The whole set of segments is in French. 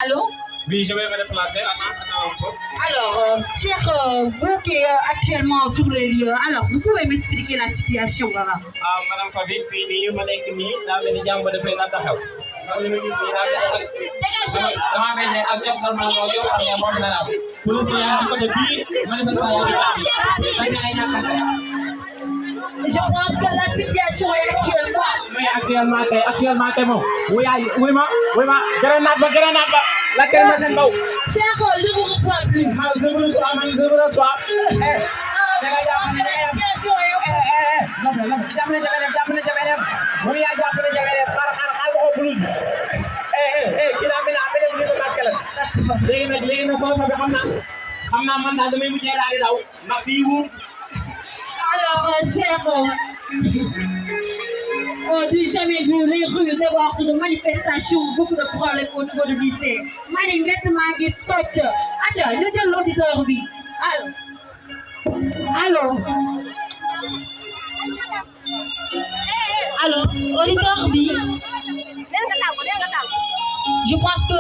Allô? Oui, je vais me déplacer. Attends un peu. Alors, cher, vous qui êtes actuellement sur le lieu, alors vous pouvez m'expliquer la situation là? Madame Fabi, fii nii ma nekk nii daa mel ni jàmm ba dafay nar taxaw. ndax li ma gis nii daa mel ni damaa mel ne ak information yoo xam ne moom la am. police yaa ngi ci côté bii manifestant yaa ngi ci côté bii. Je pense que la situation est actuellement. Oui, actuellement kay moom. wuy ma grenade ba la kër ma seen baw. Cher, je vous reçois plus. Je vous reçois. La situation est. jàppale jafe-jafe. mu yaa jàppale jafe-jafe xaar waxoo blouse bi. kii daa mel ne blouse bi màkk la. léegi nag soo fa bi xam naa man daal damay mujjee daal di daw ndax fii wuur. Alors, cher, du jamais vu les rues débordent de manifestations, beaucoup de problèmes au niveau du lycée. Manifestement, qui touche. Attends, je dis l'auditeur, oui. Allô? Allô, auditeur, oui. Je pense que.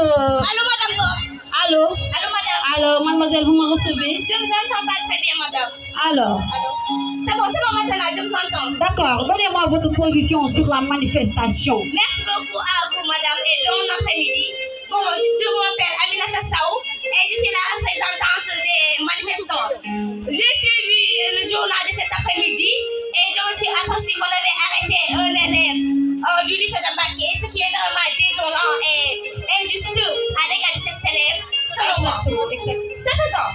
Allô, madame Bob. Allô? Allô, madame. Alors, mademoiselle, vous me recevez? Je vous entends pas très bien, madame. Alors? Allô? C'est bon maintenant, je vous entends. D'accord, donnez-moi votre position sur la manifestation. Merci beaucoup à vous, madame, et bon après-midi. Bon, je m'appelle Aminata Sao et je suis la représentante des manifestants. J'ai suivi le journal de cet après-midi et je me suis aperçu qu'on avait arrêté un élève du lycée de Mbacké, ce qui est vraiment désolant et injuste à l'égard de cet élève. Ce faisant,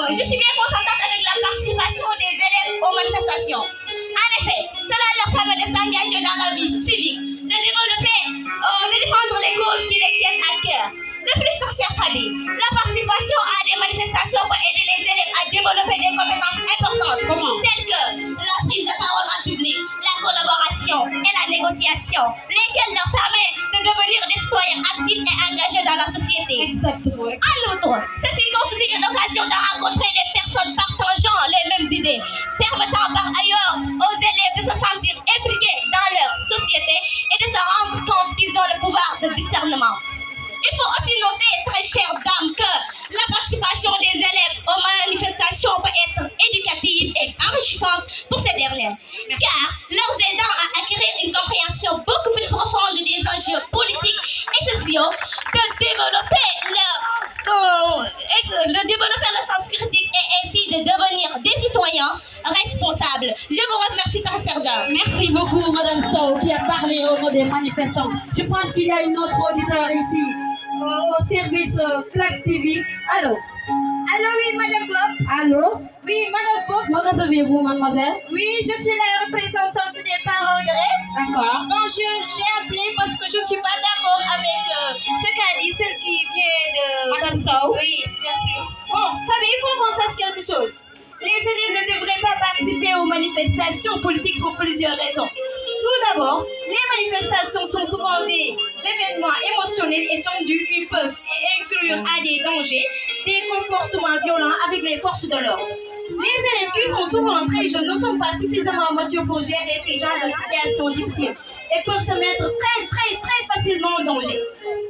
je suis bien consentante avec la participation des élèves aux manifestations. En effet, cela leur permet de s'engager dans la vie civique, de développer, de défendre les causes qui les tiennent à cœur. De plus, chère famille, la participation à des manifestations peut aider les élèves à développer des compétences importantes, telles que la prise de parole en public, la collaboration et la négociation, lesquelles leur permettent de devenir des citoyens actifs et engagés dans la société. Exactement. En outre, ceci constitue une occasion de rencontrer des personnes partageant les mêmes idées, permettant par ailleurs aux élèves de se sentir impliqués dans leur société et de se rendre compte qu'ils ont le pouvoir de discernement. Il faut aussi noter, très chères dames, que la participation des élèves aux manifestations peut être éducative et enrichissante pour ces derniers, car leur aidant à acquérir une compréhension beaucoup plus profonde des enjeux politiques et sociaux, de développer le sens critique et ainsi de devenir des citoyens responsables. Je vous remercie, très chères dames. Merci beaucoup, Madame Sow, qui a parlé au nom des manifestants. Je pense qu'il y a une autre auditeur ici, au service Claque TV. Allô? Allô, oui, Madame Bob. Allô? Oui, Madame Bob. Me recevez-vous, mademoiselle? Oui, je suis la représentante des parents grève. D'accord. Bon, j'ai appelé parce que je ne suis pas d'accord avec ce qu'a dit celle qui vient de... Madame Sow? Oui. Bon, Fabien, il faut qu'on sache quelque chose. Les élèves ne devraient pas participer aux manifestations politiques pour plusieurs raisons. Tout d'abord, les manifestations sont souvent des événements émotionnels et tendus qui peuvent inclure à des dangers, des comportements violents avec les forces de l'ordre. Les élèves qui sont souvent très jeunes ne sont pas suffisamment matures pour gérer ces genres de situations difficiles et peuvent se mettre très facilement en danger.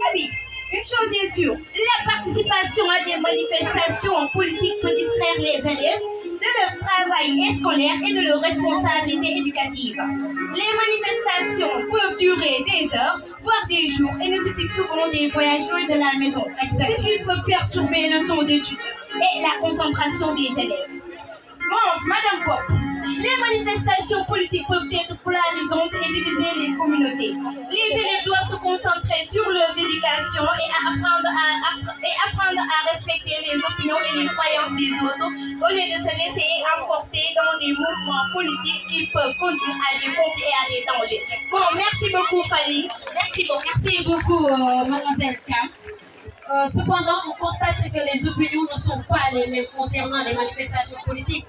Fabi, une chose est sûre, la participation à des manifestations politiques peut distraire les élèves de leur travail scolaire et de leurs responsabilités éducatives. Les manifestations peuvent durer des heures, voire des jours, et nécessitent souvent des voyages loin de la maison, ce qui peut perturber le temps d'étude et la concentration des élèves. Bon, Madame Pop, les manifestations politiques peuvent être polarisantes et diviser les communautés. Les élèves doivent se concentrer sur leurs éducations et apprendre à respecter les opinions et les croyances des autres au lieu de se laisser emporter dans des mouvements politiques qui peuvent conduire à des conflits et à des dangers. Bon, merci beaucoup, Fanny. Merci beaucoup, mademoiselle Cham. Cependant, on constate que les opinions ne sont pas les mêmes concernant les manifestations politiques.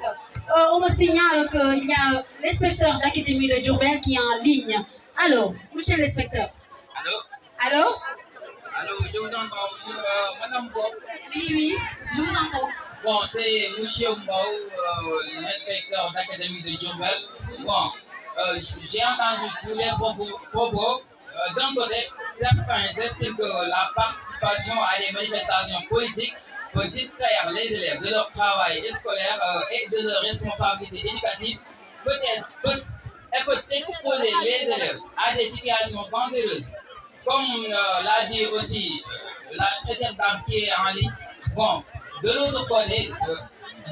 On me signale qu'il y a l'inspecteur d'académie de Diourbel qui est en ligne. Allô, monsieur l'inspecteur. Allô? Allô? Allô, je vous entends, monsieur, madame Bob. Oui, je vous entends. Bon, c'est monsieur Mbao, l'inspecteur d'académie de Diourbel. Bon, j'ai entendu tous les propos d'un côté, certains estiment que la participation à des manifestations politiques peut distraire les élèves de leur travail scolaire et de leurs responsabilités éducatives, et peut exposer les élèves à des situations dangereuses. Comme l'a dit aussi la 13e dame qui est en ligne. Bon, de l'autre côté,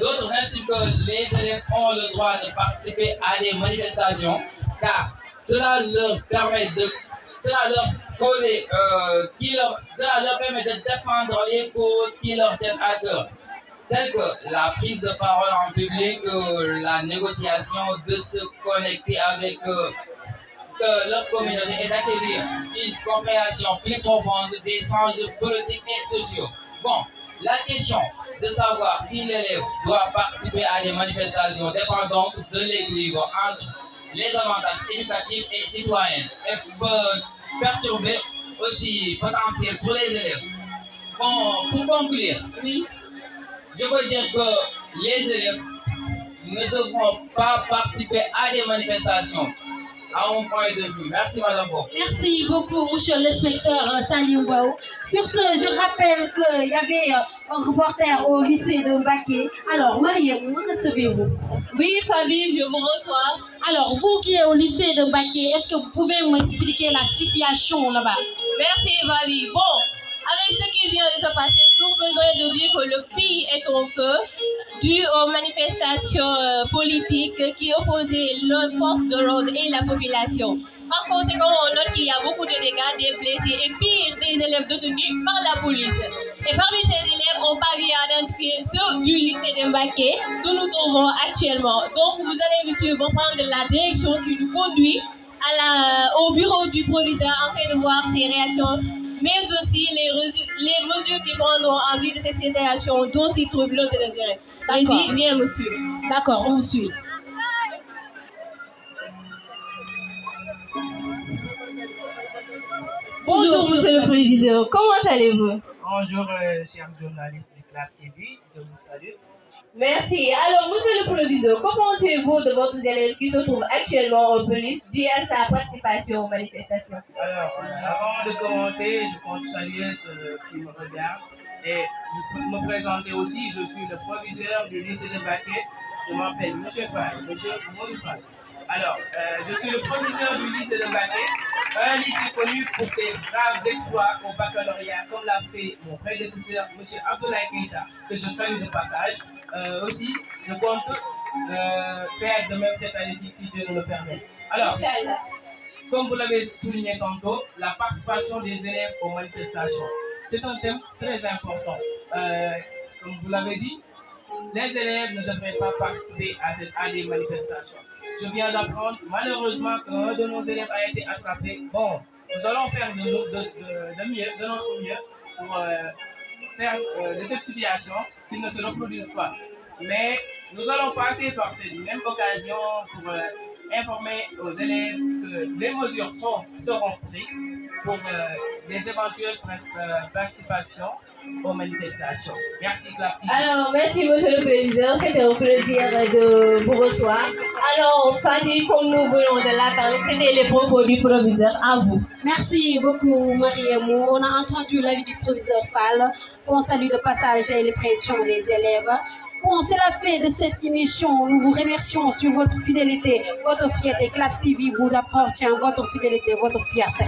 d'autres estiment que les élèves ont le droit de participer à des manifestations car cela leur permet de cela leur permet de défendre les causes qui leur tiennent à cœur, telles que la prise de parole en public, la négociation, de se connecter avec leur communauté et d'acquérir une compréhension plus profonde des enjeux politiques et sociaux. Bon, la question de savoir si l'élève doit participer à des manifestations dépend donc de l'équilibre entre les avantages éducatifs et citoyens et peut perturber aussi potentiel pour les élèves. Bon, pour conclure, Oui. je veux dire que les élèves ne devront pas participer à des manifestations. À mon point de vue. Merci, Madame Bob. Merci beaucoup, monsieur l'inspecteur Salim Waou. Sur ce, je rappelle qu'il y avait un reporter au lycée de Mbaké. Alors, Mariam, comment recevez-vous? Oui, Fabi, je vous reçois. Alors, vous qui êtes au lycée de Mbaké, est-ce que vous pouvez m'expliquer la situation là-bas? Merci, Fabi. Bon, avec ce qui vient de se passer, nous avons besoin de dire que le pays est en feu dû aux manifestations politiques qui opposaient les forces de l'ordre et la population. Par conséquent, on note qu'il y a beaucoup de dégâts, des blessés et pire, des élèves détenus par la police. Et parmi ces élèves, on parvient à identifier ceux du lycée de Mbaké que nous trouvons actuellement. Donc, vous allez me suivre pour prendre la direction qui nous conduit au bureau du proviseur afin de voir ses réactions, mais aussi les mesures qui prendront en vue de ces situations dont s'y trouve l'autre des élèves. D'accord. Viens me suivre. D'accord, on vous suit. Bonjour, monsieur le proviseur. Comment allez-vous? Bonjour, chers journalistes du Club TV. Je vous salue. Merci. Alors, monsieur le proviseur, que pensez-vous de votre élève qui se trouve actuellement en police dû à sa participation aux manifestations? Alors, avant de commencer, je compte saluer ceux qui me regardent et me présenter aussi. Je suis le proviseur du lycée de Mbaké. Je m'appelle M. Fall, M. Modou Fall. Alors, je suis le proviseur du lycée de Mbaké, un lycée connu pour ses graves exploits au baccalauréat, comme l'a fait mon prédécesseur, M. Abdoulaye Keïta, que je salue de passage. Aussi, je compte faire de même cette année-ci, si Dieu nous le permet. Alors, comme vous l'avez souligné tantôt, la participation des élèves aux manifestations, c'est un thème très important. Comme vous l'avez dit, les élèves ne devraient pas participer à des manifestations. Je viens d'apprendre malheureusement qu'un de nos élèves a été attrapé. Bon, nous allons faire de notre mieux pour faire de cette situation qu'il ne se reproduise pas. Mais nous allons passer par cette même occasion pour informer aux élèves que les mesures seront prises pour les éventuelles participations aux manifestations. Merci, Clapty. Alors, merci, monsieur le proviseur. C'était un plaisir de vous recevoir. Alors, Fanny, comme nous voulons de l'attendre, c'était les propos du proviseur. À vous. Merci beaucoup, Mariam. On a entendu l'avis du proviseur Fall. On salue de passage les pressions des élèves. Bon, c'est la fin de cette émission. Nous vous remercions sur votre fidélité, votre fierté. Clap TV vous appartient, votre fidélité, votre fierté.